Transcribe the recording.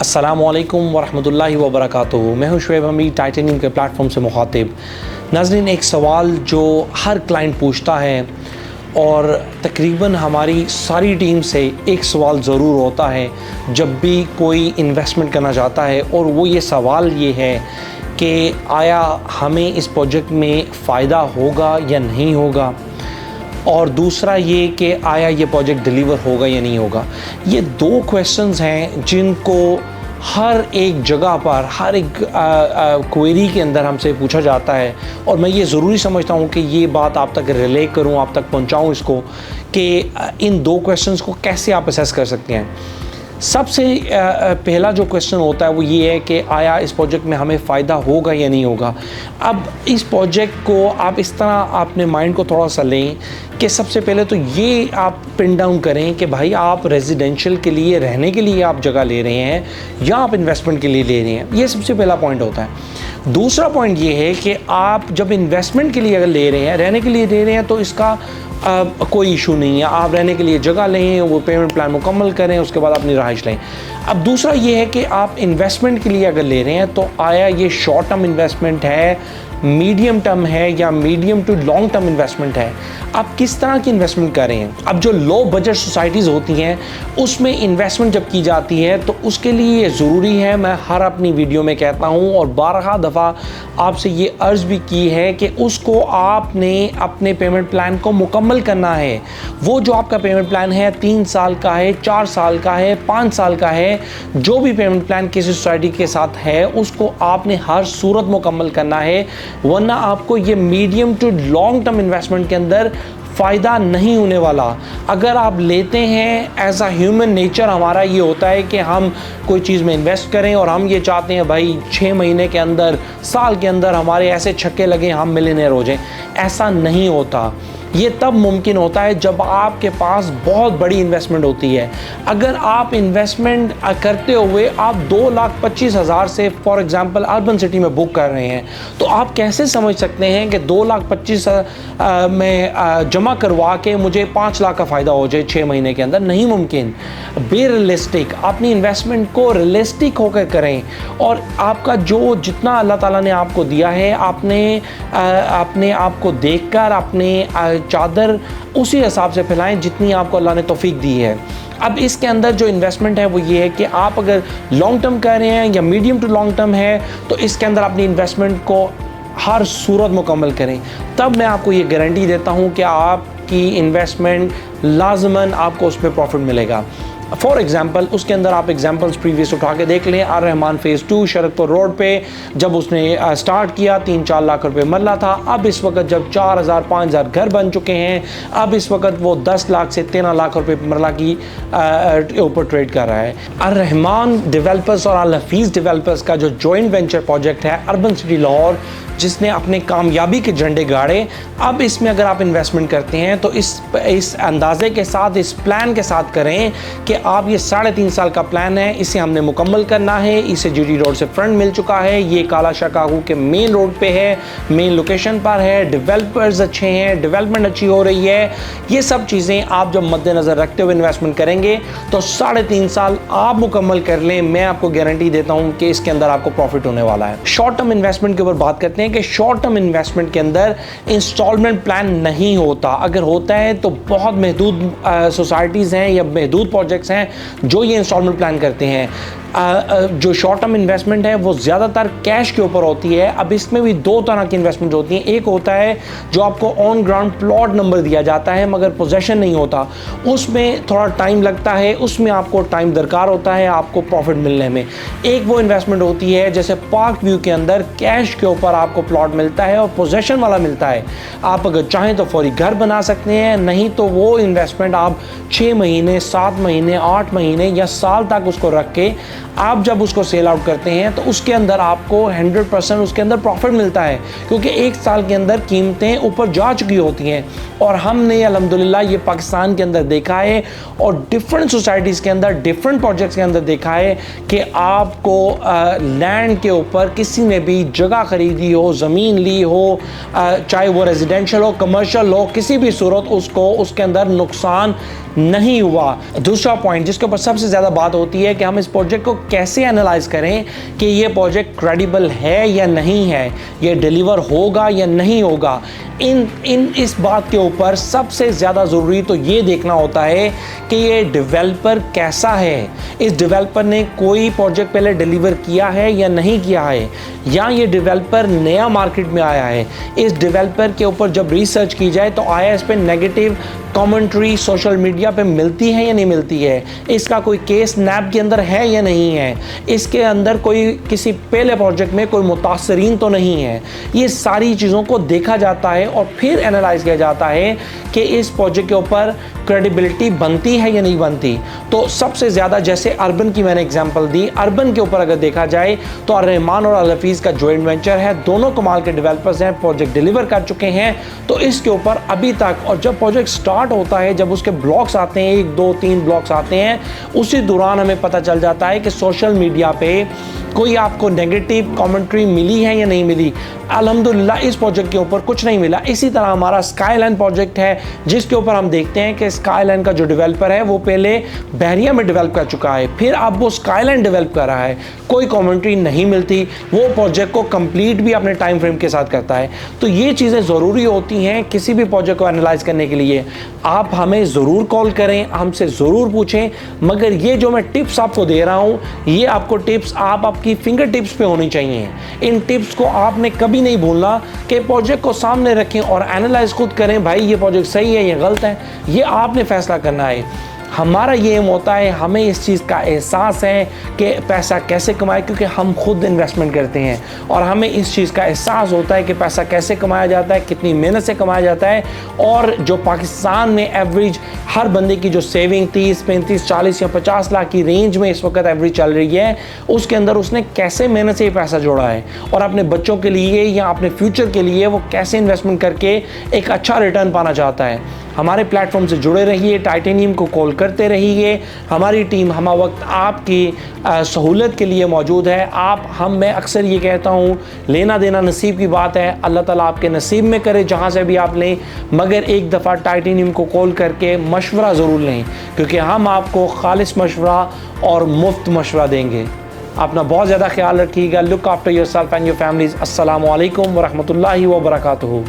अस्सलामुअलैकुम वरहमतुल्लाहि वबरकातुहू। मैं हूं शुएब हमीद, टाइटेनियम के प्लेटफॉर्म से मुखातिब। नाज़रीन, एक सवाल जो हर क्लाइंट पूछता है और तकरीबन हमारी सारी टीम से एक सवाल ज़रूर होता है जब भी कोई इन्वेस्टमेंट करना चाहता है, और वो ये सवाल ये है कि आया हमें इस प्रोजेक्ट में फ़ायदा होगा या नहीं होगा, और दूसरा ये कि आया ये प्रोजेक्ट डिलीवर होगा या नहीं होगा। ये दो क्वेश्चंस हैं जिनको हर एक जगह पर, हर एक क्वेरी के अंदर हमसे पूछा जाता है, और मैं ये ज़रूरी समझता हूँ कि ये बात आप तक रिले करूँ, आप तक पहुँचाऊँ इसको, कि इन दो क्वेश्चंस को कैसे आप असेस कर सकते हैं। सबसे पहला जो क्वेश्चन होता है वो ये है कि आया इस प्रोजेक्ट में हमें फ़ायदा होगा या नहीं होगा। अब इस प्रोजेक्ट को आप इस तरह अपने माइंड को थोड़ा सा लें कि सबसे पहले तो ये आप पिन डाउन करें कि भाई आप रेजिडेंशियल के लिए, रहने के लिए आप जगह ले रहे हैं या आप इन्वेस्टमेंट के लिए ले रहे हैं। ये सबसे पहला पॉइंट होता है। दूसरा पॉइंट ये है कि आप जब इन्वेस्टमेंट के लिए अगर ले रहे हैं, रहने के लिए ले रहे हैं, तो इसका कोई इशू नहीं है। आप रहने के लिए जगह लें, वो पेमेंट प्लान मुकम्मल करें, उसके बाद अपनी रहाइश लें। अब दूसरा ये है कि आप इन्वेस्टमेंट के लिए अगर ले रहे हैं तो आया ये शॉर्ट टर्म इन्वेस्टमेंट है, मीडियम टर्म है, या medium to long term investment है। आप किस तरह की इन्वेस्टमेंट कर रहे हैं। अब जो लो बजट सोसाइटीज़ होती हैं उसमें इन्वेस्टमेंट जब की जाती है तो उसके लिए ये ज़रूरी है, मैं हर अपनी वीडियो में कहता हूँ और 12 दफ़ा आपसे ये अर्ज़ भी की है कि उसको आपने अपने पेमेंट प्लान को मुकम्मल करना है। वो जो आपका पेमेंट प्लान है 3 साल का है, 4 साल का है, 5 साल का है, जो भी पेमेंट प्लान किसी सोसाइटी के साथ है उसको आपने हर सूरत मुकम्मल करना है, वरना आपको ये medium to long term investment के अंदर फ़ायदा नहीं होने वाला। अगर आप लेते हैं, एज अ ह्यूमन नेचर हमारा ये होता है कि हम कोई चीज़ में इन्वेस्ट करें और हम ये चाहते हैं भाई 6 महीने के अंदर, साल के अंदर हमारे ऐसे छक्के लगे, हम मिलियनेयर हो जाएं। ऐसा नहीं होता। ये तब मुमकिन होता है जब आपके पास बहुत बड़ी इन्वेस्टमेंट होती है। अगर आप इन्वेस्टमेंट करते हुए आप 2,25,000 से फॉर एग्जांपल अर्बन सिटी में बुक कर रहे हैं, तो आप कैसे समझ सकते हैं कि 2,25,000 में जमा करवा के मुझे 5 लाख का फ़ायदा हो जाए 6 महीने के अंदर? नहीं मुमकिन। बे रियलिस्टिक, अपनी इन्वेस्टमेंट को रियलिस्टिक होकर करें, और आपका जो जितना अल्लाह ताला ने आपको दिया है, आपने आपको देखकर अपने चादर उसी हिसाब से फैलाएं जितनी आपको अल्लाह ने तौफीक दी है। अब इसके अंदर जो इन्वेस्टमेंट है वो ये है कि आप अगर लॉन्ग टर्म कर रहे हैं या मीडियम टू लॉन्ग टर्म है, तो इसके अंदर अपनी इन्वेस्टमेंट को हर सूरत मुकम्मल करें। तब मैं आपको ये गारंटी देता हूँ कि आपकी इन्वेस्टमेंट लाजमन आपको उस पर प्रॉफिट मिलेगा। फॉर एग्जाम्पल, उसके अंदर आप एग्जाम्पल्स प्रीवियस उठा के देख लें। R Rahman phase 2 Sharakpur road पे जब उसने स्टार्ट किया 3-4 लाख रुपए मरला था। अब इस वक्त जब 4,000-5,000 घर बन चुके हैं, अब इस वक्त वो 10 लाख से 13 लाख रुपए मरला की ऊपर ट्रेड कर रहा है। आर रहमान डेवलपर्स और अल हफीज़ डेवलपर्स का जो जॉइंट वेंचर प्रोजेक्ट है अर्बन सिटी लाहौर, जिसने अपने कामयाबी के झंडे गाड़े, अब इसमें अगर आप इन्वेस्टमेंट करते हैं तो इस अंदाजे के साथ, इस प्लान के साथ करें कि आप ये 3.5 साल का प्लान है, इसे हमने मुकम्मल करना है। इसे जीटी रोड से फ्रंट मिल चुका है, ये काला शकागू के मेन रोड पे है, मेन लोकेशन पर है, डेवलपर्स अच्छे हैं, डेवलपमेंट अच्छी हो रही है। ये सब चीज़ें आप जब मद्देनज़र रखते हुए इन्वेस्टमेंट करेंगे तो 3.5 साल आप मुकम्मल कर लें, मैं आपको गारंटी देता हूँ कि इसके अंदर आपको प्रॉफिट होने वाला है। शॉर्ट टर्म इन्वेस्टमेंट के ऊपर बात करते हैं कि शॉर्ट टर्म इन्वेस्टमेंट के अंदर इंस्टॉलमेंट प्लान नहीं होता। अगर होता है तो बहुत महदूद सोसाइटीज़ हैं या महदूद प्रोजेक्ट्स हैं जो ये इंस्टॉलमेंट प्लान करते हैं। जो शॉर्ट टर्म इन्वेस्टमेंट है वो ज़्यादातर कैश के ऊपर होती है। अब इसमें भी 2 तरह की इन्वेस्टमेंट होती हैं। एक होता है जो आपको ऑन ग्राउंड प्लॉट नंबर दिया जाता है मगर पोजेशन नहीं होता, उसमें थोड़ा टाइम लगता है, उसमें आपको टाइम दरकार होता है आपको प्रॉफिट मिलने में। एक वो इन्वेस्टमेंट होती है जैसे पार्क व्यू के अंदर कैश के ऊपर आपको प्लॉट मिलता है और पोजेशन वाला मिलता है। आप अगर चाहें तो फौरी घर बना सकते हैं, नहीं तो वो इन्वेस्टमेंट आप 6 महीने, 7 महीने, 8 महीने या साल तक उसको रख के आप जब उसको सेल आउट करते हैं तो उसके अंदर आपको 100% उसके अंदर प्रॉफिट मिलता है, क्योंकि 1 साल के अंदर कीमतें ऊपर जा चुकी होती हैं। और हमने अल्हम्दुलिल्लाह ये पाकिस्तान के अंदर देखा है और डिफरेंट सोसाइटीज़ के अंदर, डिफरेंट प्रोजेक्ट्स के अंदर देखा है कि आपको लैंड के ऊपर किसी ने भी जगह खरीदी हो, ज़मीन ली हो, चाहे वो रेजिडेंशियल हो, कमर्शियल हो, किसी भी सूरत उसको उसके अंदर नुकसान नहीं हुआ। दूसरा पॉइंट जिसके ऊपर सबसे ज़्यादा बात होती है कि हम इस प्रोजेक्ट को कैसे एनालाइज करें कि ये प्रोजेक्ट क्रेडिबल है या नहीं है, ये डिलीवर होगा या नहीं होगा। इस बात के ऊपर सबसे ज़्यादा ज़रूरी तो ये देखना होता है कि ये डेवलपर कैसा है, इस डेवलपर ने कोई प्रोजेक्ट पहले डिलीवर किया है या नहीं किया है, या ये डेवलपर नया मार्केट में आया है। इस डेवलपर के ऊपर जब रिसर्च की जाए तो आया इस पे नेगेटिव कमेंट्री सोशल मीडिया पे मिलती है या नहीं मिलती है, इसका कोई केस स्नैप के अंदर है या नहीं है, इसके अंदर कोई किसी पहले प्रोजेक्ट में कोई मुतासरीन तो नहीं है। ये सारी चीज़ों को देखा जाता है और फिर एनालाइज किया जाता है कि इस प्रोजेक्ट के ऊपर क्रेडिबिलिटी बनती है या नहीं बनती। तो सबसे ज़्यादा जैसे अर्बन की मैंने एग्जांपल दी, अर्बन के ऊपर अगर देखा जाए तो रहमान और अल-हफीज़ का जॉइंट वेंचर है, दोनों कमाल के डेवलपर्स हैं, प्रोजेक्ट डिलीवर कर चुके हैं। तो इसके ऊपर अभी तक, और जब प्रोजेक्ट स्टार्ट होता है, जब उसके ब्लॉक्स आते हैं, 1 2 3 ब्लॉक्स आते हैं, उसी दौरान हमें पता चल जाता है कि सोशल मीडिया पे कोई आपको नेगेटिव कमेंट्री मिली है या नहीं मिली। अल्हम्दुलिल्लाह इस प्रोजेक्ट के ऊपर कुछ नहीं मिला। इसी तरह हमारा स्काईलाइन प्रोजेक्ट है जिसके ऊपर हम देखते हैं कि स्काईलाइन का जो डेवलपर है वो पहले बहरिया में डेवलप कर चुका है, फिर अब वो स्काईलाइन डेवलप कर रहा है, कोई कमेंट्री नहीं मिलती, वो प्रोजेक्ट को कंप्लीट भी अपने टाइम फ्रेम के साथ करता है। तो ये चीज़ें ज़रूरी होती हैं किसी भी प्रोजेक्ट को एनालाइज करने के लिए। आप हमें ज़रूर कॉल करें, हमसे ज़रूर पूछें, मगर ये जो मैं टिप्स आपको दे रहा हूँ, ये आपको टिप्स आपकी फिंगर टिप्स पे होनी चाहिए। इन टिप्स को आपने कभी नहीं भूलना कि प्रोजेक्ट को सामने रखें और एनालाइज खुद करें, भाई ये प्रोजेक्ट सही है या गलत है, ये आपने फैसला करना है। हमारा ये एम होता है, हमें इस चीज़ का एहसास है कि पैसा कैसे कमाए, क्योंकि हम खुद इन्वेस्टमेंट करते हैं और हमें इस चीज़ का एहसास होता है कि पैसा कैसे कमाया जाता है, कितनी मेहनत से कमाया जाता है। और जो पाकिस्तान में एवरेज हर बंदे की जो सेविंग 30 35 40 या 50 लाख की रेंज में इस वक्त एवरेज चल रही है, उसके अंदर उसने कैसे मेहनत से ये पैसा जोड़ा है और अपने बच्चों के लिए या अपने फ्यूचर के लिए वो कैसे इन्वेस्टमेंट करके एक अच्छा रिटर्न पाना चाहता है। हमारे प्लेटफॉर्म से जुड़े रहिए, टाइटेनियम को कॉल करते रहिए। हमारी टीम हम वक्त आपकी सहूलत के लिए मौजूद है। मैं अक्सर ये कहता हूँ, लेना देना नसीब की बात है, अल्लाह ताला आपके नसीब में करे जहाँ से भी आप लें, मगर एक दफ़ा टाइटेनियम को कॉल करके मशवरा ज़रूर लें, क्योंकि हम आपको खालिस मशवरा और मुफ्त मशवरा देंगे। अपना बहुत ज़्यादा ख्याल रखिएगा। Look after yourself and your families. अस्सलामु अलैकुम व रहमतुल्लाहि व बरकातुहू।